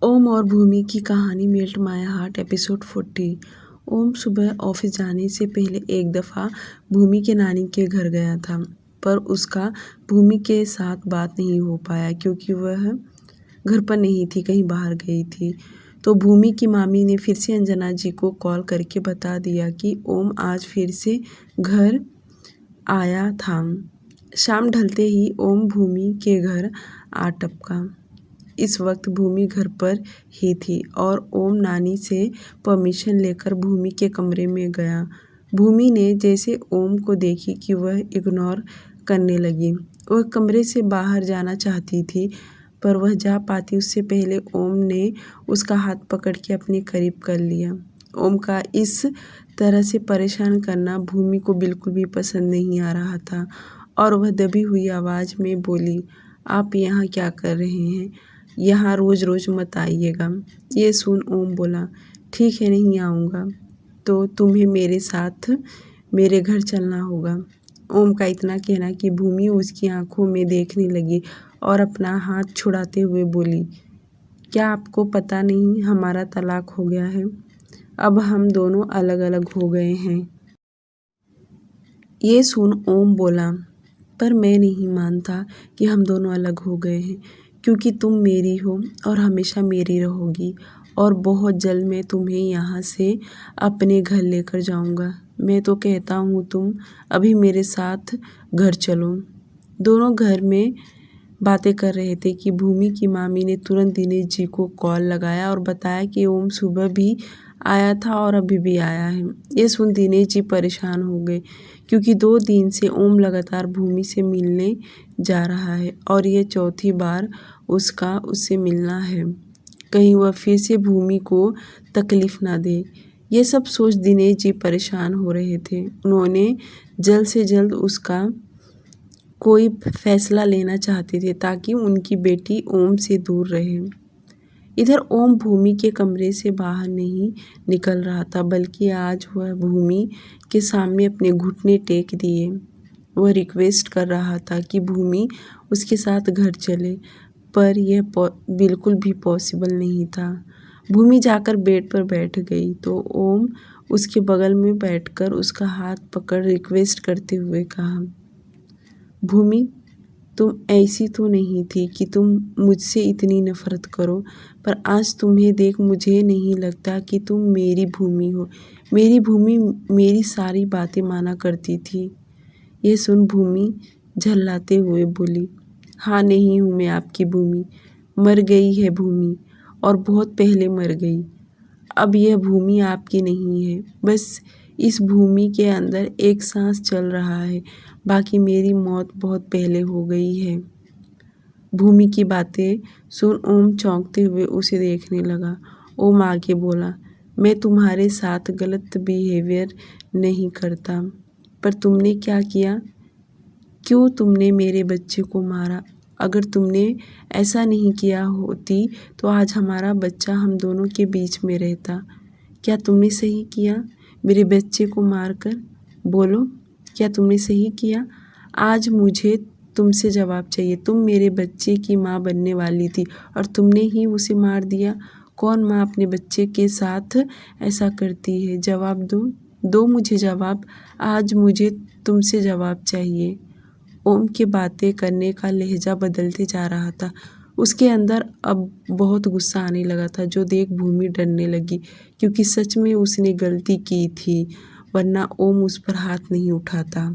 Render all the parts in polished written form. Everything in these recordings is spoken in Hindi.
ओम और भूमि की कहानी मेल्ट माय हार्ट एपिसोड 40। ओम सुबह ऑफिस जाने से पहले एक दफ़ा भूमि के नानी के घर गया था, पर उसका भूमि के साथ बात नहीं हो पाया क्योंकि वह घर पर नहीं थी, कहीं बाहर गई थी। तो भूमि की मामी ने फिर से अंजना जी को कॉल करके बता दिया कि ओम आज फिर से घर आया था। शाम ढलते ही ओम भूमि के घर आ टपका। इस वक्त भूमि घर पर ही थी और ओम नानी से परमिशन लेकर भूमि के कमरे में गया। भूमि ने जैसे ओम को देखी कि वह इग्नोर करने लगी। वह कमरे से बाहर जाना चाहती थी, पर वह जा पाती उससे पहले ओम ने उसका हाथ पकड़ के अपने करीब कर लिया। ओम का इस तरह से परेशान करना भूमि को बिल्कुल भी पसंद नहीं आ रहा था और वह दबी हुई आवाज़ में बोली, आप यहाँ क्या कर रहे हैं? यहाँ रोज़ रोज़ मत आइएगा। ये सुन ओम बोला, ठीक है नहीं आऊँगा, तो तुम्हें मेरे साथ मेरे घर चलना होगा। ओम का इतना कहना कि भूमि उसकी आंखों में देखने लगी और अपना हाथ छुड़ाते हुए बोली, क्या आपको पता नहीं हमारा तलाक हो गया है? अब हम दोनों अलग अलग हो गए हैं। ये सुन ओम बोला, पर मैं नहीं मानता कि हम दोनों अलग हो गए हैं, क्योंकि तुम मेरी हो और हमेशा मेरी रहोगी और बहुत जल्द मैं तुम्हें यहाँ से अपने घर लेकर जाऊँगा। मैं तो कहता हूँ तुम अभी मेरे साथ घर चलो। दोनों घर में बातें कर रहे थे कि भूमि की मामी ने तुरंत दिनेश जी को कॉल लगाया और बताया कि ओम सुबह भी आया था और अभी भी आया है। ये सुन दिनेश जी परेशान हो गए, क्योंकि 2 दिन से ओम लगातार भूमि से मिलने जा रहा है और ये चौथी बार उसका उससे मिलना है। कहीं वह फिर से भूमि को तकलीफ़ ना दे। ये सब सोच दिनेश जी परेशान हो रहे थे। उन्होंने जल्द से जल्द उसका कोई फैसला लेना चाहते थे ताकि उनकी बेटी ओम से दूर रहे। इधर ओम भूमि के कमरे से बाहर नहीं निकल रहा था, बल्कि आज वह भूमि के सामने अपने घुटने टेक दिए। वह रिक्वेस्ट कर रहा था कि भूमि उसके साथ घर चले, पर यह बिल्कुल भी पॉसिबल नहीं था। भूमि जाकर बेड पर बैठ गई तो ओम उसके बगल में बैठकर उसका हाथ पकड़ रिक्वेस्ट करते हुए कहा, भूमि, तुम ऐसी तो नहीं थी कि तुम मुझसे इतनी नफ़रत करो, पर आज तुम्हें देख मुझे नहीं लगता कि तुम मेरी भूमि हो। मेरी भूमि मेरी सारी बातें माना करती थी। ये सुन भूमि झल्लाते हुए बोली, हाँ नहीं हूँ मैं आपकी भूमि। मर गई है भूमि और बहुत पहले मर गई। अब यह भूमि आपकी नहीं है। बस इस भूमि के अंदर एक सांस चल रहा है, बाकी मेरी मौत बहुत पहले हो गई है। भूमि की बातें सुन ओम चौंकते हुए उसे देखने लगा। ओम आगे बोला, मैं तुम्हारे साथ गलत बिहेवियर नहीं करता, पर तुमने क्या किया? क्यों तुमने मेरे बच्चे को मारा? अगर तुमने ऐसा नहीं किया होती तो आज हमारा बच्चा हम दोनों के बीच में रहता। क्या तुमने सही किया मेरे बच्चे को मारकर? बोलो, क्या तुमने सही किया? आज मुझे तुमसे जवाब चाहिए। तुम मेरे बच्चे की माँ बनने वाली थी और तुमने ही उसे मार दिया। कौन माँ अपने बच्चे के साथ ऐसा करती है? जवाब दो, दो मुझे जवाब। आज मुझे तुमसे जवाब चाहिए। ओम के बातें करने का लहजा बदलते जा रहा था। उसके अंदर अब बहुत गुस्सा आने लगा था, जो देख भूमि डरने लगी, क्योंकि सच में उसने गलती की थी, वरना ओम उस पर हाथ नहीं उठाता।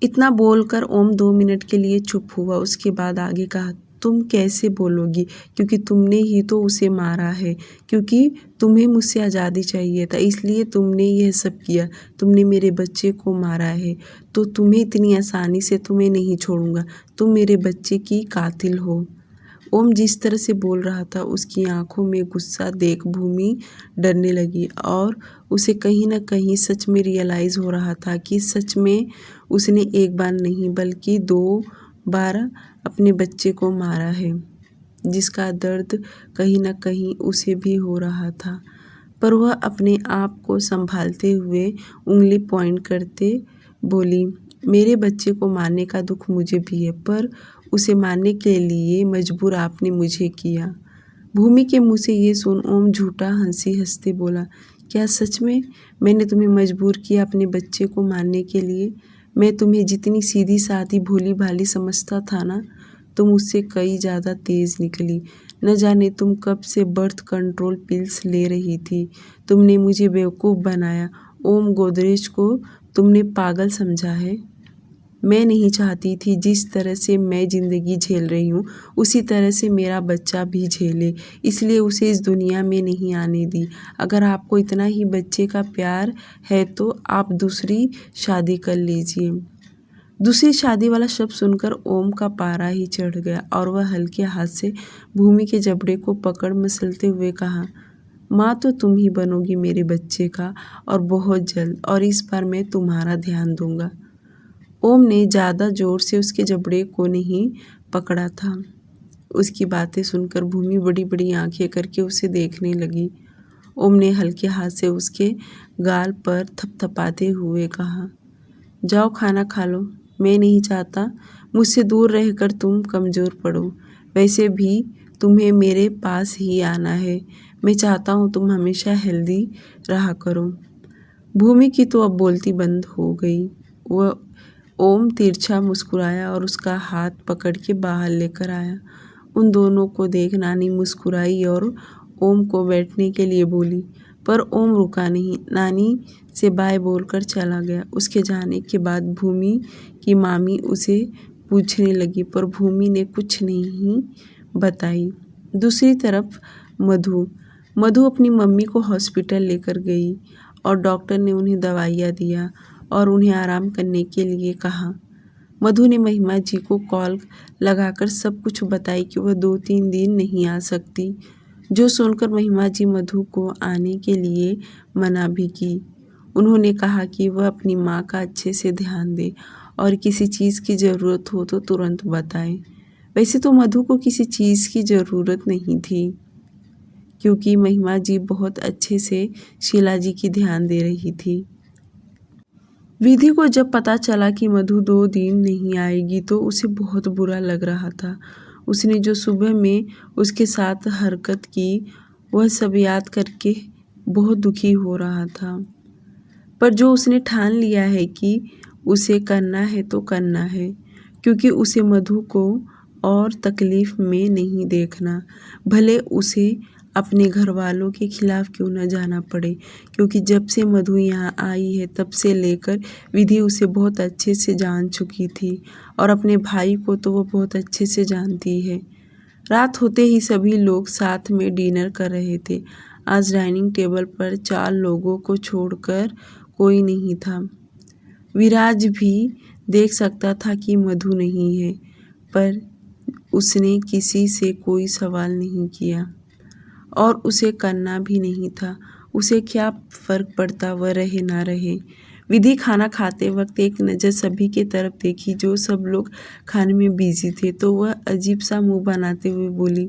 इतना बोलकर ओम 2 मिनट के लिए चुप हुआ। उसके बाद आगे कहा, तुम कैसे बोलोगी, क्योंकि तुमने ही तो उसे मारा है, क्योंकि तुम्हें मुझसे आज़ादी चाहिए था, इसलिए तुमने यह सब किया। तुमने मेरे बच्चे को मारा है, तो तुम्हें इतनी आसानी से तुम्हें नहीं छोड़ूंगा। तुम मेरे बच्चे की कातिल हो। ओम जिस तरह से बोल रहा था, उसकी आंखों में गुस्सा देख भूमि डरने लगी और उसे कहीं ना कहीं सच में रियलाइज़ हो रहा था कि सच में उसने एक बार नहीं बल्कि 2 बार अपने बच्चे को मारा है, जिसका दर्द कहीं ना कहीं उसे भी हो रहा था। पर वह अपने आप को संभालते हुए उंगली पॉइंट करते बोली, मेरे बच्चे को मारने का दुख मुझे भी है, पर उसे मारने के लिए मजबूर आपने मुझे किया। भूमि के मुंह से ये सुन ओम झूठा हंसी हंसते बोला, क्या सच में मैंने तुम्हें मजबूर किया अपने बच्चे को मारने के लिए? मैं तुम्हें जितनी सीधी सादी भोली भाली समझता था ना, तुम उससे कई ज़्यादा तेज़ निकली। न जाने तुम कब से बर्थ कंट्रोल पिल्स ले रही थी। तुमने मुझे बेवकूफ़ बनाया। ओम गोदरेज को तुमने पागल समझा है। मैं नहीं चाहती थी जिस तरह से मैं ज़िंदगी झेल रही हूँ उसी तरह से मेरा बच्चा भी झेले, इसलिए उसे इस दुनिया में नहीं आने दी। अगर आपको इतना ही बच्चे का प्यार है तो आप दूसरी शादी कर लीजिए। दूसरी शादी वाला शब्द सुनकर ओम का पारा ही चढ़ गया और वह हल्के हाथ से भूमि के जबड़े को पकड़ मसलते हुए कहा, माँ तो तुम ही बनोगी मेरे बच्चे का, और बहुत जल्द, और इस बार मैं तुम्हारा ध्यान दूंगा। ओम ने ज़्यादा जोर से उसके जबड़े को नहीं पकड़ा था। उसकी बातें सुनकर भूमि बड़ी बड़ी आंखें करके उसे देखने लगी। ओम ने हल्के हाथ से उसके गाल पर थपथपाते हुए कहा, जाओ खाना खा लो। मैं नहीं चाहता मुझसे दूर रहकर तुम कमज़ोर पड़ो। वैसे भी तुम्हें मेरे पास ही आना है। मैं चाहता हूँ तुम हमेशा हेल्दी रहा करो। भूमि की तो अब बोलती बंद हो गई। वह ओम तिरछा मुस्कुराया और उसका हाथ पकड़ के बाहर लेकर आया। उन दोनों को देख नानी मुस्कुराई और ओम को बैठने के लिए बोली, पर ओम रुका नहीं। नानी से बाय बोलकर चला गया। उसके जाने के बाद भूमि की मामी उसे पूछने लगी, पर भूमि ने कुछ नहीं बताई। दूसरी तरफ मधु अपनी मम्मी को हॉस्पिटल लेकर गई और डॉक्टर ने उन्हें दवाइयाँ दिया और उन्हें आराम करने के लिए कहा। मधु ने महिमा जी को कॉल लगाकर सब कुछ बताई कि वह 2-3 दिन नहीं आ सकती, जो सुनकर महिमा जी मधु को आने के लिए मना भी की। उन्होंने कहा कि वह अपनी माँ का अच्छे से ध्यान दे और किसी चीज़ की ज़रूरत हो तो तुरंत बताए। वैसे तो मधु को किसी चीज़ की ज़रूरत नहीं थी, क्योंकि महिमा जी बहुत अच्छे से शीला जी की ध्यान दे रही थी। विधि को जब पता चला कि मधु 2 दिन नहीं आएगी तो उसे बहुत बुरा लग रहा था। उसने जो सुबह में उसके साथ हरकत की वह सब याद करके बहुत दुखी हो रहा था। पर जो उसने ठान लिया है कि उसे करना है तो करना है, क्योंकि उसे मधु को और तकलीफ़ में नहीं देखना, भले उसे अपने घर वालों के खिलाफ़ क्यों न जाना पड़े। क्योंकि जब से मधु यहाँ आई है तब से लेकर विधि उसे बहुत अच्छे से जान चुकी थी और अपने भाई को तो वो बहुत अच्छे से जानती है। रात होते ही सभी लोग साथ में डिनर कर रहे थे। आज डाइनिंग टेबल पर 4 लोगों को छोड़कर कोई नहीं था। विराज भी देख सकता था कि मधु नहीं है, पर उसने किसी से कोई सवाल नहीं किया और उसे करना भी नहीं था। उसे क्या फ़र्क पड़ता वह रहे ना रहे। विधि खाना खाते वक्त एक नज़र सभी के तरफ देखी जो सब लोग खाने में बिजी थे, तो वह अजीब सा मुंह बनाते हुए बोली,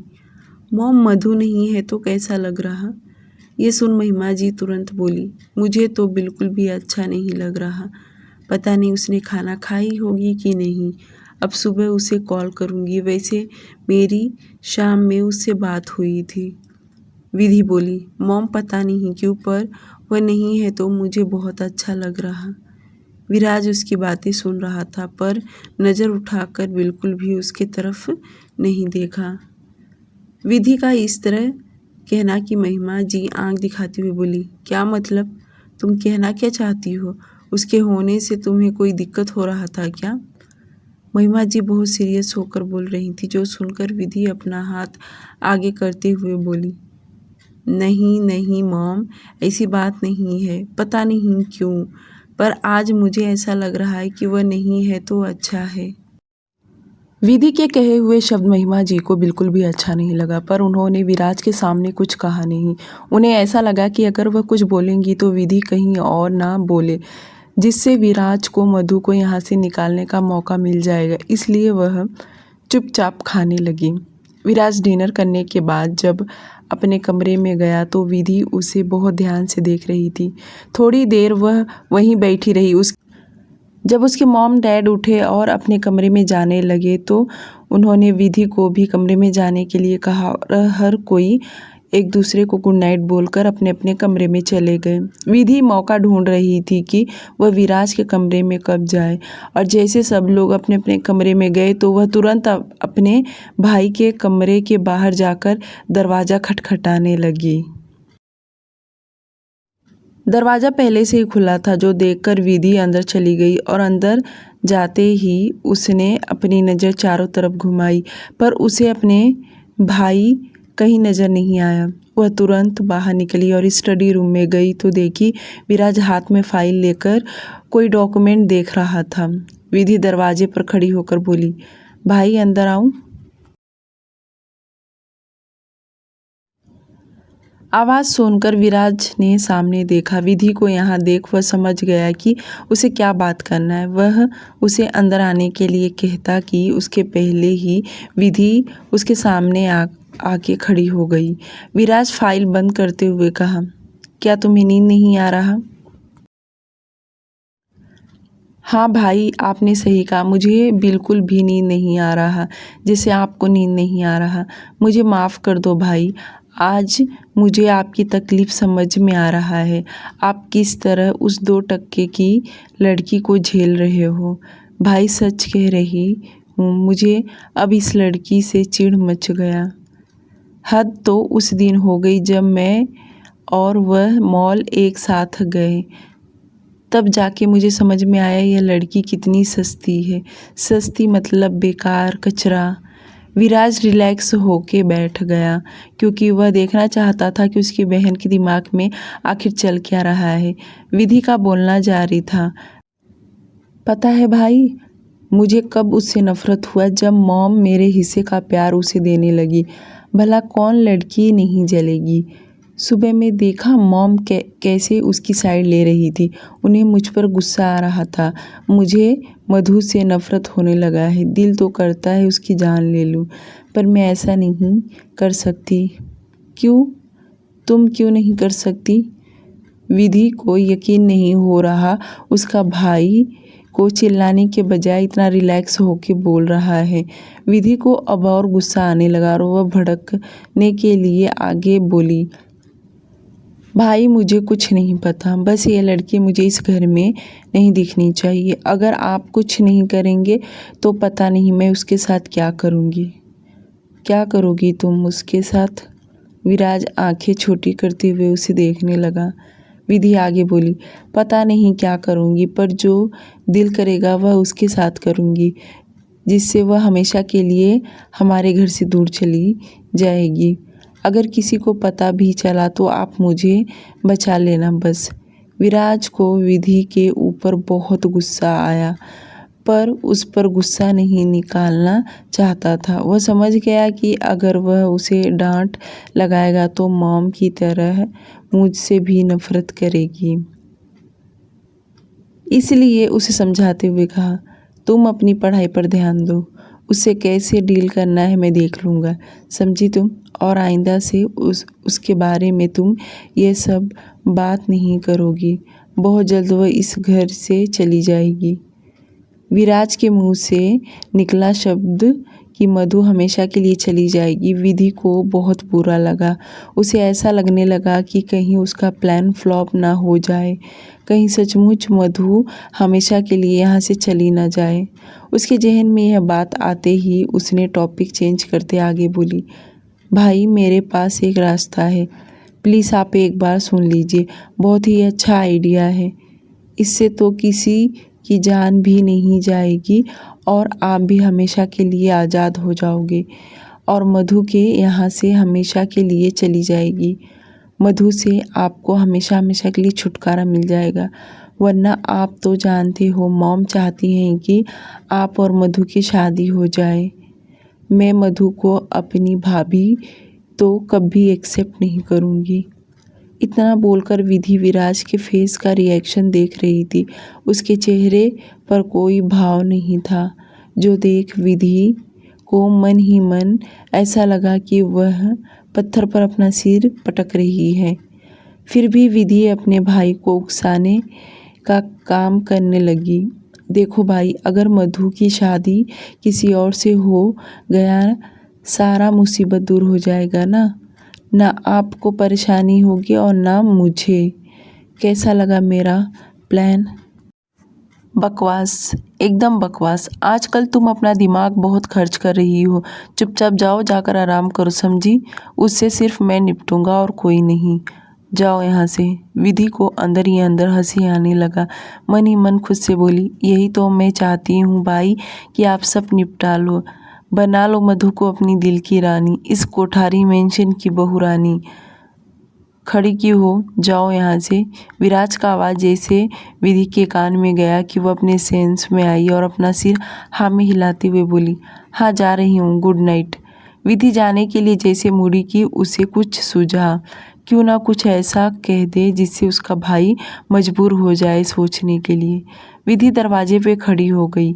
मॉम मधु नहीं है तो कैसा लग रहा? ये सुन महिमा जी तुरंत बोली, मुझे तो बिल्कुल भी अच्छा नहीं लग रहा। पता नहीं उसने खाना खाई होगी कि नहीं। अब सुबह उसे कॉल करूँगी। वैसे मेरी शाम में उससे बात हुई थी। विधि बोली, मॉम पता नहीं क्यों पर वह नहीं है तो मुझे बहुत अच्छा लग रहा। विराज उसकी बातें सुन रहा था पर नज़र उठाकर बिल्कुल भी उसके तरफ नहीं देखा। विधि का इस तरह कहना कि महिमा जी आंख दिखाती हुई बोली, क्या मतलब? तुम कहना क्या चाहती हो? उसके होने से तुम्हें कोई दिक्कत हो रहा था क्या? महिमा जी बहुत सीरियस होकर बोल रही थी, जो सुनकर विधि अपना हाथ आगे करते हुए बोली, नहीं नहीं मॉम, ऐसी बात नहीं है। पता नहीं क्यों, पर आज मुझे ऐसा लग रहा है कि वह नहीं है तो अच्छा है। विधि के कहे हुए शब्द महिमा जी को बिल्कुल भी अच्छा नहीं लगा, पर उन्होंने विराज के सामने कुछ कहा नहीं। उन्हें ऐसा लगा कि अगर वह कुछ बोलेंगी तो विधि कहीं और ना बोले, जिससे विराज को मधु को यहाँ से निकालने का मौका मिल जाएगा। इसलिए वह चुपचाप खाने लगी। विराज डिनर करने के बाद जब अपने कमरे में गया तो विधि उसे बहुत ध्यान से देख रही थी। थोड़ी देर वह वहीं बैठी रही। जब उसके मॉम डैड उठे और अपने कमरे में जाने लगे तो उन्होंने विधि को भी कमरे में जाने के लिए कहा और हर कोई एक दूसरे को गुड नाइट बोलकर अपने अपने कमरे में चले गए। विधि मौका ढूंढ रही थी कि वह विराज के कमरे में कब जाए, और जैसे सब लोग अपने अपने कमरे में गए तो वह तुरंत अपने भाई के कमरे के बाहर जाकर दरवाज़ा खटखटाने लगी। दरवाज़ा पहले से ही खुला था, जो देखकर विधि अंदर चली गई और अंदर जाते ही उसने अपनी नज़र चारों तरफ घुमाई, पर उसे अपने भाई कहीं नज़र नहीं आया। वह तुरंत बाहर निकली और स्टडी रूम में गई तो देखी विराज हाथ में फाइल लेकर कोई डॉक्यूमेंट देख रहा था। विधि दरवाजे पर खड़ी होकर बोली, भाई अंदर आऊं? आवाज़ सुनकर विराज ने सामने देखा। विधि को यहाँ देख वह समझ गया कि उसे क्या बात करना है। वह उसे अंदर आने के लिए कहता कि उसके पहले ही विधि उसके सामने आके खड़ी हो गई। विराज फाइल बंद करते हुए कहा, क्या तुम्हें नींद नहीं आ रहा? हाँ भाई, आपने सही कहा, मुझे बिल्कुल भी नींद नहीं आ रहा जैसे आपको नींद नहीं आ रहा। मुझे माफ़ कर दो भाई, आज मुझे आपकी तकलीफ़ समझ में आ रहा है। आप किस तरह उस 2 टके की लड़की को झेल रहे हो। भाई सच कह रही हूँ, मुझे अब इस लड़की से चिढ़ मच गया। हद तो उस दिन हो गई जब मैं और वह मॉल एक साथ गए, तब जाके मुझे समझ में आया यह लड़की कितनी सस्ती है। सस्ती मतलब बेकार, कचरा। विराज रिलैक्स होके बैठ गया क्योंकि वह देखना चाहता था कि उसकी बहन के दिमाग में आखिर चल क्या रहा है। विधि का बोलना जारी था, पता है भाई, मुझे कब उससे नफ़रत हुआ जब मॉम मेरे हिस्से का प्यार उसे देने लगी। भला कौन लड़की नहीं जलेगी। सुबह में देखा मॉम कैसे उसकी साइड ले रही थी। उन्हें मुझ पर गुस्सा आ रहा था। मुझे मधु से नफ़रत होने लगा है। दिल तो करता है उसकी जान ले लूँ, पर मैं ऐसा नहीं कर सकती। क्यों? तुम क्यों नहीं कर सकती? विधि को यकीन नहीं हो रहा उसका भाई को चिल्लाने के बजाय इतना रिलैक्स होके बोल रहा है। विधि को अब और गुस्सा आने लगा और वह भड़कने के लिए आगे बोली, भाई मुझे कुछ नहीं पता, बस ये लड़की मुझे इस घर में नहीं दिखनी चाहिए। अगर आप कुछ नहीं करेंगे तो पता नहीं मैं उसके साथ क्या करूँगी। क्या करोगी तुम उसके साथ? विराज आंखें छोटी करते हुए उसे देखने लगा। विधि आगे बोली, पता नहीं क्या करूँगी, पर जो दिल करेगा वह उसके साथ करूँगी, जिससे वह हमेशा के लिए हमारे घर से दूर चली जाएगी। अगर किसी को पता भी चला तो आप मुझे बचा लेना बस। विराज को विधि के ऊपर बहुत गुस्सा आया, पर उस पर गुस्सा नहीं निकालना चाहता था। वह समझ गया कि अगर वह उसे डांट लगाएगा तो मॉम की तरह मुझसे भी नफ़रत करेगी। इसलिए उसे समझाते हुए कहा, तुम अपनी पढ़ाई पर ध्यान दो, उससे कैसे डील करना है मैं देख लूँगा, समझी तुम? और आइंदा से उसके बारे में तुम ये सब बात नहीं करोगी। बहुत जल्द वह इस घर से चली जाएगी। विराज के मुंह से निकला शब्द कि मधु हमेशा के लिए चली जाएगी, विधि को बहुत बुरा लगा। उसे ऐसा लगने लगा कि कहीं उसका प्लान फ्लॉप ना हो जाए, कहीं सचमुच मधु हमेशा के लिए यहाँ से चली ना जाए। उसके जहन में यह बात आते ही उसने टॉपिक चेंज करते आगे बोली, भाई मेरे पास एक रास्ता है, प्लीज़ आप एक बार सुन लीजिए, बहुत ही अच्छा आइडिया है। इससे तो किसी की जान भी नहीं जाएगी और आप भी हमेशा के लिए आज़ाद हो जाओगे और मधु के यहाँ से हमेशा के लिए चली जाएगी। मधु से आपको हमेशा हमेशा के लिए छुटकारा मिल जाएगा, वरना आप तो जानते हो मॉम चाहती हैं कि आप और मधु की शादी हो जाए। मैं मधु को अपनी भाभी तो कभी एक्सेप्ट नहीं करूँगी। इतना बोलकर विधि विराज के फेस का रिएक्शन देख रही थी। उसके चेहरे पर कोई भाव नहीं था, जो देख विधि को मन ही मन ऐसा लगा कि वह पत्थर पर अपना सिर पटक रही है। फिर भी विधि अपने भाई को उकसाने का काम करने लगी। देखो भाई, अगर मधु की शादी किसी और से हो गया, सारा मुसीबत दूर हो जाएगा ना आपको परेशानी होगी और ना मुझे। कैसा लगा मेरा प्लान? बकवास, एकदम बकवास। आजकल तुम अपना दिमाग बहुत खर्च कर रही हो। चुपचाप जाओ, जाकर आराम करो, समझी? उससे सिर्फ मैं निपटूंगा और कोई नहीं। जाओ यहाँ से। विधि को अंदर ही अंदर हंसी आने लगा। मन ही मन खुद से बोली, यही तो मैं चाहती हूँ भाई, कि आप सब निपटा लो, बना लो मधु को अपनी दिल की रानी, इस कोठारी मेंशन की बहू रानी। खड़ी क्यों हो, जाओ यहाँ से। विराज का आवाज़ जैसे विधि के कान में गया कि वो अपने सेंस में आई और अपना सिर हाँ में हिलाते हुए बोली, हाँ जा रही हूँ, गुड नाइट। विधि जाने के लिए जैसे मुड़ी कि उसे कुछ सूझा, क्यों ना कुछ ऐसा कह दे जिससे उसका भाई मजबूर हो जाए सोचने के लिए। विधि दरवाजे पे खड़ी हो गई।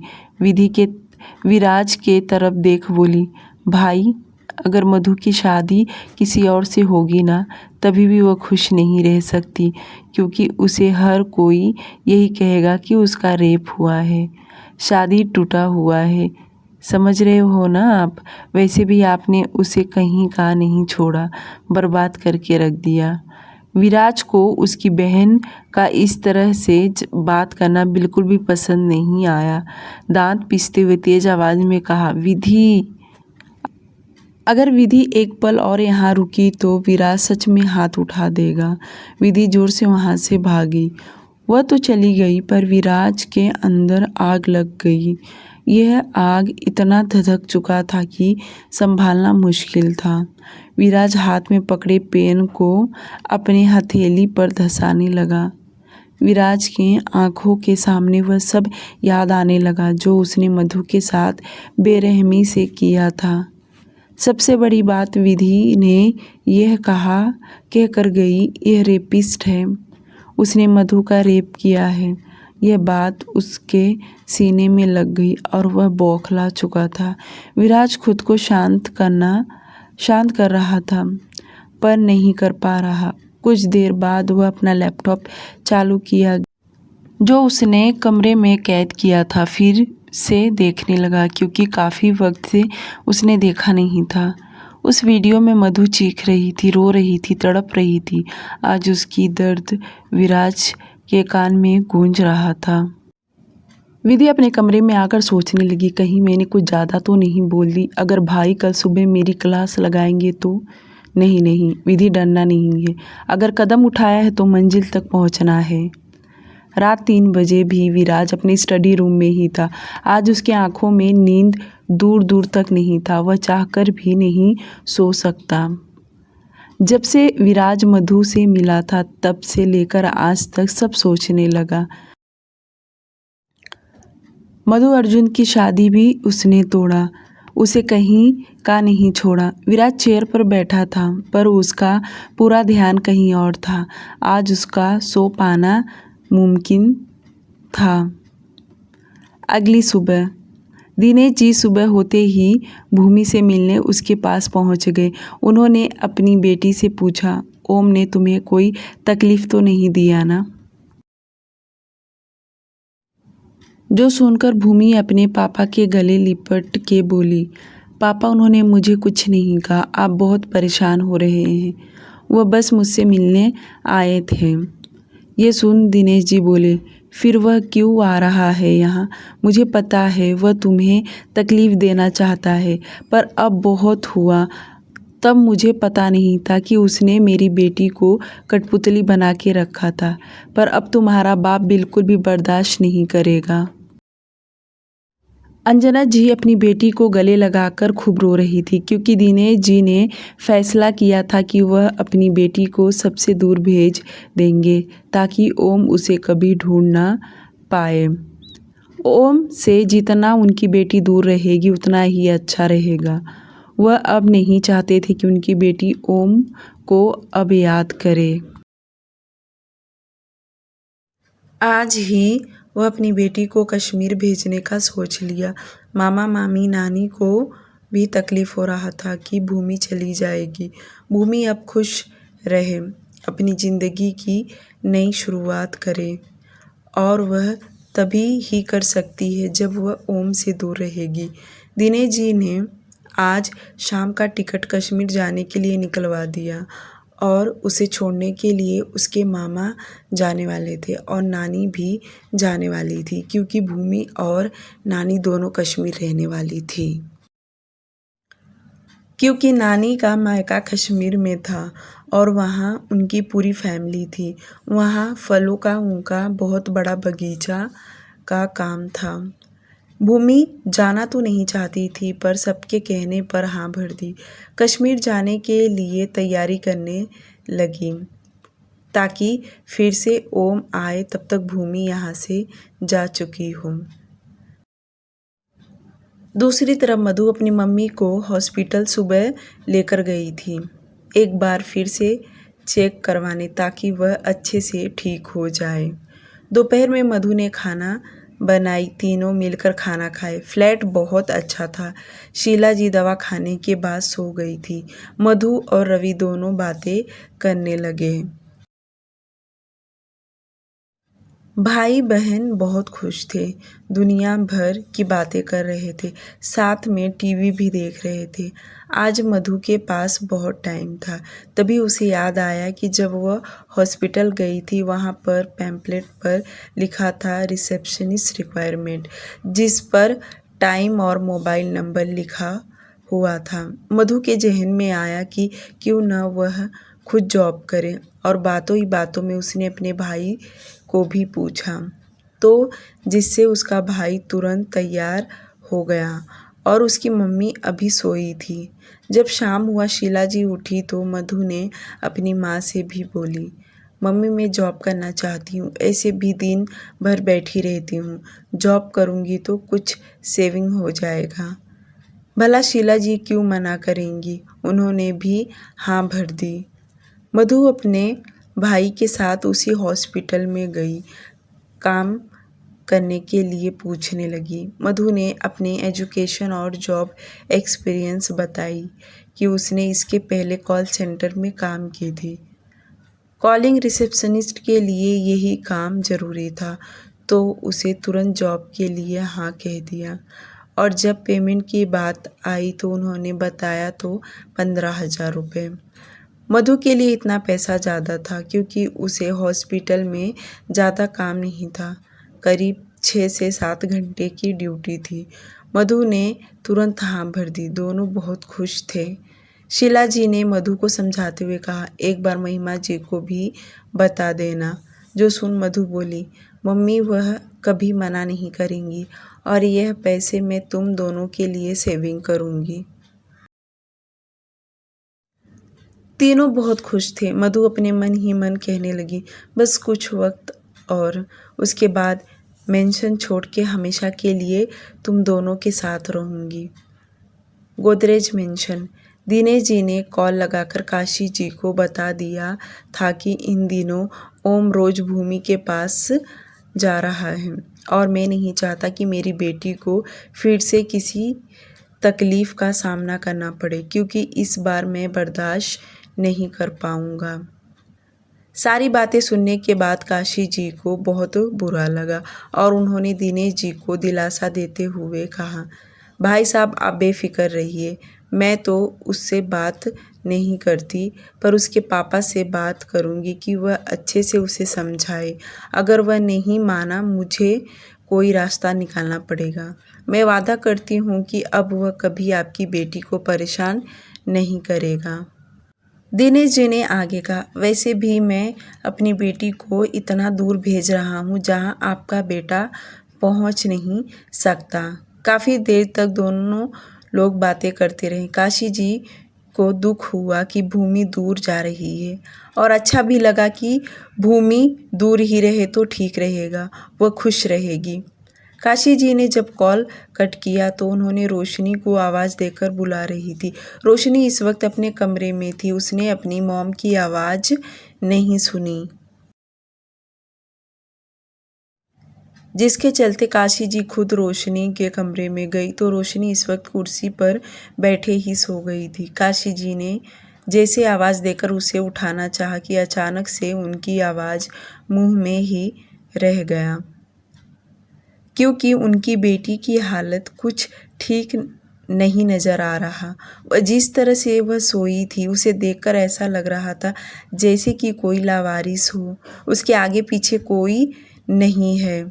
विराज के तरफ देख बोली, भाई अगर मधु की शादी किसी और से होगी ना, तभी भी वो खुश नहीं रह सकती, क्योंकि उसे हर कोई यही कहेगा कि उसका रेप हुआ है, शादी टूटा हुआ है। समझ रहे हो ना आप? वैसे भी आपने उसे कहीं का नहीं छोड़ा, बर्बाद करके रख दिया। विराज को उसकी बहन का इस तरह से बात करना बिल्कुल भी पसंद नहीं आया। दांत पीसते हुए तेज आवाज़ में कहा, विधि, अगर विधि एक पल और यहाँ रुकी तो विराज सच में हाथ उठा देगा। विधि जोर से वहाँ से भागी। वह तो चली गई, पर विराज के अंदर आग लग गई। यह आग इतना धधक चुका था कि संभालना मुश्किल था। विराज हाथ में पकड़े पेन को अपने हथेली पर धंसाने लगा। विराज के आंखों के सामने वह सब याद आने लगा जो उसने मधु के साथ बेरहमी से किया था। सबसे बड़ी बात, विधि ने यह कह कर गई, यह रेपिस्ट है, उसने मधु का रेप किया है। यह बात उसके सीने में लग गई और वह बौखला चुका था। विराज खुद को शांत कर रहा था, पर नहीं कर पा रहा। कुछ देर बाद वह अपना लैपटॉप चालू किया जो उसने कमरे में कैद किया था, फिर से देखने लगा, क्योंकि काफ़ी वक्त से उसने देखा नहीं था। उस वीडियो में मधु चीख रही थी, रो रही थी, तड़प रही थी। आज उसकी दर्द विराज के कान में गूंज रहा था। विधि अपने कमरे में आकर सोचने लगी, कहीं मैंने कुछ ज़्यादा तो नहीं बोल दी? अगर भाई कल सुबह मेरी क्लास लगाएंगे तो? नहीं, विधि डरना नहीं है। अगर कदम उठाया है तो मंजिल तक पहुंचना है। रात 3 बजे भी विराज अपने स्टडी रूम में ही था। आज उसकी आंखों में नींद दूर दूर तक नहीं था। वह चाहकर भी नहीं सो सकता। जब से विराज मधु से मिला था, तब से लेकर आज तक सब सोचने लगा। मधु अर्जुन की शादी भी उसने तोड़ा, उसे कहीं का नहीं छोड़ा। विराज चेयर पर बैठा था, पर उसका पूरा ध्यान कहीं और था। आज उसका सो पाना मुमकिन था। अगली सुबह दिनेश जी सुबह होते ही भूमि से मिलने उसके पास पहुंच गए। उन्होंने अपनी बेटी से पूछा, ओम ने तुम्हें कोई तकलीफ तो नहीं दिया ना? जो सुनकर भूमि अपने पापा के गले लिपट के बोली, पापा उन्होंने मुझे कुछ नहीं कहा, आप बहुत परेशान हो रहे हैं, वह बस मुझसे मिलने आए थे। ये सुन दिनेश जी बोले, फिर वह क्यों आ रहा है यहाँ? मुझे पता है वह तुम्हें तकलीफ़ देना चाहता है, पर अब बहुत हुआ। तब मुझे पता नहीं था कि उसने मेरी बेटी को कठपुतली बना के रखा था, पर अब तुम्हारा बाप बिल्कुल भी बर्दाश्त नहीं करेगा। अंजना जी अपनी बेटी को गले लगाकर खूब रो रही थी, क्योंकि दिनेश जी ने फैसला किया था कि वह अपनी बेटी को सबसे दूर भेज देंगे, ताकि ओम उसे कभी ढूंढ ना पाए। ओम से जितना उनकी बेटी दूर रहेगी उतना ही अच्छा रहेगा। वह अब नहीं चाहते थे कि उनकी बेटी ओम को अब याद करे। आज ही वह अपनी बेटी को कश्मीर भेजने का सोच लिया। मामा मामी नानी को भी तकलीफ़ हो रहा था कि भूमि चली जाएगी। भूमि अब खुश रहे, अपनी ज़िंदगी की नई शुरुआत करे, और वह तभी ही कर सकती है जब वह ओम से दूर रहेगी। दिनेश जी ने आज शाम का टिकट कश्मीर जाने के लिए निकलवा दिया और उसे छोड़ने के लिए उसके मामा जाने वाले थे और नानी भी जाने वाली थी, क्योंकि भूमि और नानी दोनों कश्मीर रहने वाली थी। क्योंकि नानी का मायका कश्मीर में था और वहाँ उनकी पूरी फैमिली थी। वहाँ फलों का उनका बहुत बड़ा बगीचा का काम था। भूमि जाना तो नहीं चाहती थी, पर सबके कहने पर हाँ भर दी। कश्मीर जाने के लिए तैयारी करने लगी ताकि फिर से ओम आए तब तक भूमि यहाँ से जा चुकी हो। दूसरी तरफ मधु अपनी मम्मी को हॉस्पिटल सुबह लेकर गई थी, एक बार फिर से चेक करवाने, ताकि वह अच्छे से ठीक हो जाए। दोपहर में मधु ने खाना बनाई, तीनों मिलकर खाना खाए। फ्लैट बहुत अच्छा था। शीला जी दवा खाने के बाद सो गई थी। मधु और रवि दोनों बातें करने लगे। भाई बहन बहुत खुश थे, दुनिया भर की बातें कर रहे थे, साथ में टीवी भी देख रहे थे। आज मधु के पास बहुत टाइम था, तभी उसे याद आया कि जब वह हॉस्पिटल गई थी वहाँ पर पैम्पलेट पर लिखा था रिसेप्शनिस्ट रिक्वायरमेंट, जिस पर टाइम और मोबाइल नंबर लिखा हुआ था। मधु के जहन में आया कि क्यों न वह खुद जॉब करे, और बातों ही बातों में उसने अपने भाई को भी पूछा, तो जिससे उसका भाई तुरंत तैयार हो गया और उसकी मम्मी अभी सोई थी। जब शाम हुआ शीला जी उठी तो मधु ने अपनी माँ से भी बोली, मम्मी मैं जॉब करना चाहती हूँ, ऐसे भी दिन भर बैठी रहती हूँ, जॉब करूँगी तो कुछ सेविंग हो जाएगा। भला शीला जी क्यों मना करेंगी, उन्होंने भी हाँ भर दी। मधु अपने भाई के साथ उसी हॉस्पिटल में गई, काम करने के लिए पूछने लगी। मधु ने अपने एजुकेशन और जॉब एक्सपीरियंस बताई कि उसने इसके पहले कॉल सेंटर में काम की थी। कॉलिंग रिसेप्शनिस्ट के लिए यही काम ज़रूरी था, तो उसे तुरंत जॉब के लिए हाँ कह दिया। और जब पेमेंट की बात आई तो उन्होंने बताया तो 15,000 रुपये। मधु के लिए इतना पैसा ज़्यादा था, क्योंकि उसे हॉस्पिटल में ज़्यादा काम नहीं था, करीब 6 से 7 घंटे की ड्यूटी थी। मधु ने तुरंत हाँ भर दी, दोनों बहुत खुश थे। शीला जी ने मधु को समझाते हुए कहा, एक बार महिमा जी को भी बता देना। जो सुन मधु बोली, मम्मी वह कभी मना नहीं करेंगी और यह पैसे मैं तुम दोनों के लिए सेविंग करूँगी। तीनों बहुत खुश थे। मधु अपने मन ही मन कहने लगी, बस कुछ वक्त और, उसके बाद मेंशन छोड़ के हमेशा के लिए तुम दोनों के साथ रहूँगी। गोदरेज मेंशन। दिनेश जी ने कॉल लगाकर काशी जी को बता दिया था कि इन दिनों ओम रोज भूमि के पास जा रहा है और मैं नहीं चाहता कि मेरी बेटी को फिर से किसी तकलीफ़ का सामना करना पड़े, क्योंकि इस बार मैं बर्दाश्त नहीं कर पाऊँगा। सारी बातें सुनने के बाद काशी जी को बहुत बुरा लगा और उन्होंने दिनेश जी को दिलासा देते हुए कहा, भाई साहब आप बेफिक्र रहिए, मैं तो उससे बात नहीं करती, पर उसके पापा से बात करूँगी कि वह अच्छे से उसे समझाए। अगर वह नहीं माना मुझे कोई रास्ता निकालना पड़ेगा। मैं वादा करती हूँ कि अब वह कभी आपकी बेटी को परेशान नहीं करेगा। दिनेश जी ने आगे कहा, वैसे भी मैं अपनी बेटी को इतना दूर भेज रहा हूँ जहाँ आपका बेटा पहुँच नहीं सकता। काफ़ी देर तक दोनों लोग बातें करते रहे। काशी जी को दुख हुआ कि भूमि दूर जा रही है और अच्छा भी लगा कि भूमि दूर ही रहे तो ठीक रहेगा, वह खुश रहेगी। काशी जी ने जब कॉल कट किया तो उन्होंने रोशनी को आवाज़ देकर बुला रही थी। रोशनी इस वक्त अपने कमरे में थी, उसने अपनी मॉम की आवाज़ नहीं सुनी, जिसके चलते काशी जी खुद रोशनी के कमरे में गई तो रोशनी इस वक्त कुर्सी पर बैठे ही सो गई थी। काशी जी ने जैसे आवाज़ देकर उसे उठाना चाहा कि अचानक से उनकी आवाज़ मुंह में ही रह गया। क्योंकि उनकी बेटी की हालत कुछ ठीक नहीं नज़र आ रहा। जिस तरह से वह सोई थी उसे देखकर ऐसा लग रहा था जैसे कि कोई लावारिस हो, उसके आगे पीछे कोई नहीं है।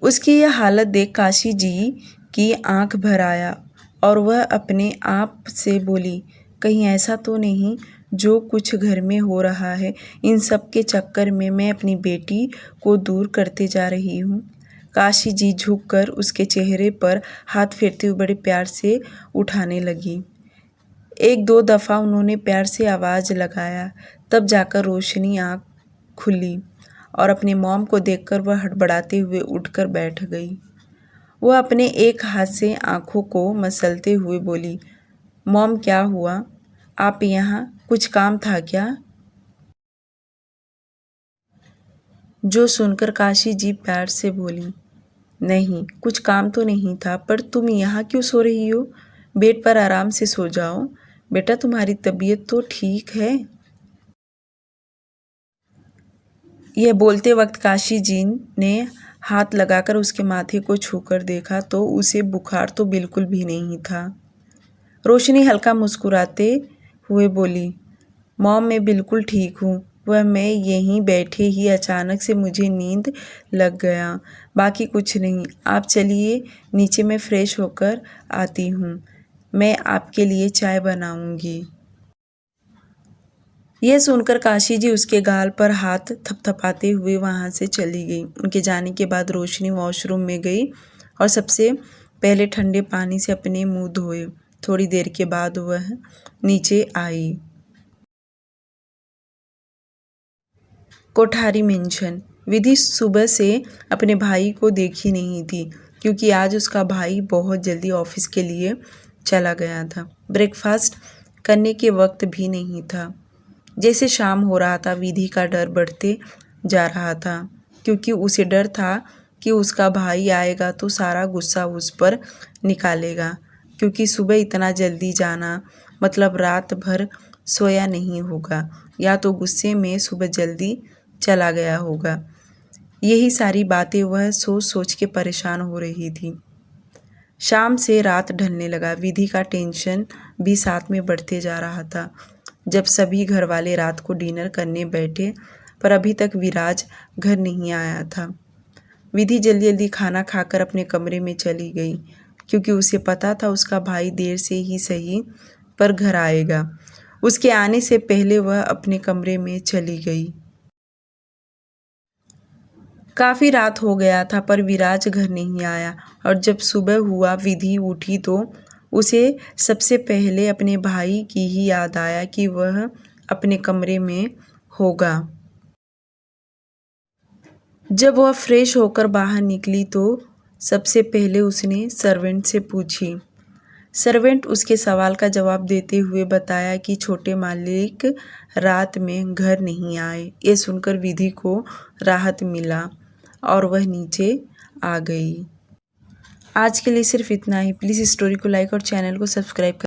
उसकी यह हालत देख काशी जी की आंख भर आया और वह अपने आप से बोली, कहीं ऐसा तो नहीं जो कुछ घर में हो रहा है, इन सब के चक्कर में मैं अपनी बेटी को दूर करते जा रही हूँ। काशी जी झुककर उसके चेहरे पर हाथ फेरते हुए बड़े प्यार से उठाने लगी। एक दो दफ़ा उन्होंने प्यार से आवाज़ लगाया, तब जाकर रोशनी आँख खुली और अपने मॉम को देखकर वह हड़बड़ाते हुए उठकर बैठ गई। वह अपने एक हाथ से आँखों को मसलते हुए बोली, मॉम क्या हुआ? आप यहाँ कुछ काम था क्या? जो सुनकर काशी जी प्यार से बोली, नहीं कुछ काम तो नहीं था, पर तुम यहाँ क्यों सो रही हो? बेड पर आराम से सो जाओ। बेटा तुम्हारी तबीयत तो ठीक है? यह बोलते वक्त काशी जी ने हाथ लगाकर उसके माथे को छूकर देखा तो उसे बुखार तो बिल्कुल भी नहीं था। रोशनी हल्का मुस्कुराते हुए बोली, मॉम मैं बिल्कुल ठीक हूँ, वह मैं यहीं बैठे ही अचानक से मुझे नींद लग गया, बाकी कुछ नहीं। आप चलिए नीचे, मैं फ्रेश होकर आती हूँ, मैं आपके लिए चाय बनाऊँगी। यह सुनकर काशी जी उसके गाल पर हाथ थपथपाते हुए वहाँ से चली गई। उनके जाने के बाद रोशनी वॉशरूम में गई और सबसे पहले ठंडे पानी से अपने मुंह धोए। थोड़ी देर के बाद वह नीचे आई। कोठारी मेंशन। विधि सुबह से अपने भाई को देखी नहीं थी क्योंकि आज उसका भाई बहुत जल्दी ऑफिस के लिए चला गया था। ब्रेकफास्ट करने के वक्त भी नहीं था। जैसे शाम हो रहा था विधि का डर बढ़ते जा रहा था क्योंकि उसे डर था कि उसका भाई आएगा तो सारा गुस्सा उस पर निकालेगा, क्योंकि सुबह इतना जल्दी जाना मतलब रात भर सोया नहीं होगा या तो गुस्से में सुबह जल्दी चला गया होगा। यही सारी बातें वह सोच सोच के परेशान हो रही थी। शाम से रात ढलने लगा। विधि का टेंशन भी साथ में बढ़ते जा रहा था। जब सभी घर वाले रात को डिनर करने बैठे पर अभी तक विराज घर नहीं आया था। विधि जल्दी जल्दी खाना खाकर अपने कमरे में चली गई क्योंकि उसे पता था उसका भाई देर से ही सही पर घर आएगा। उसके आने से पहले वह अपने कमरे में चली गई। काफ़ी रात हो गया था पर विराज घर नहीं आया और जब सुबह हुआ विधि उठी तो उसे सबसे पहले अपने भाई की ही याद आया कि वह अपने कमरे में होगा। जब वह फ्रेश होकर बाहर निकली तो सबसे पहले उसने सर्वेंट से पूछी। सर्वेंट उसके सवाल का जवाब देते हुए बताया कि छोटे मालिक रात में घर नहीं आए। ये सुनकर विधि को राहत मिला और वह नीचे आ गई। आज के लिए सिर्फ इतना ही। प्लीज़ स्टोरी को लाइक और चैनल को सब्सक्राइब